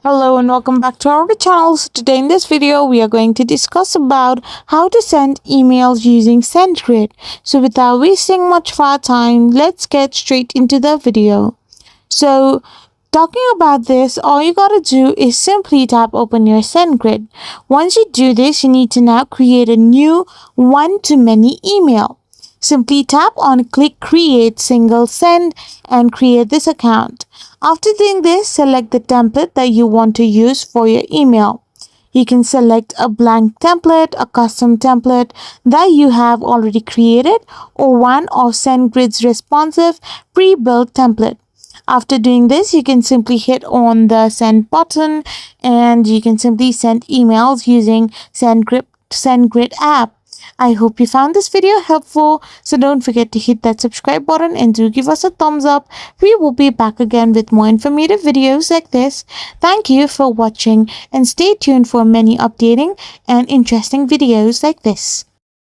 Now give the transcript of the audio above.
Hello and welcome back to our channel. So today in this video we are going to discuss about how to send emails using SendGrid. So without wasting much of our time, let's get straight into the video. So talking about this, all you gotta do is simply tap open your SendGrid. Once you do this, you need to now create a new one-to-many email. Simply tap on click create single send and create this account. After doing this, select the template that you want to use for your email. You can select a blank template, a custom template that you have already created, or one of SendGrid's responsive pre-built template. After doing this, you can simply hit on the send button and you can simply send emails using SendGrid app. I hope you found this video helpful, so don't forget to hit that subscribe button and do give us a thumbs up. We will be back again with more informative videos like this. Thank you for watching and stay tuned for many updating and interesting videos like this.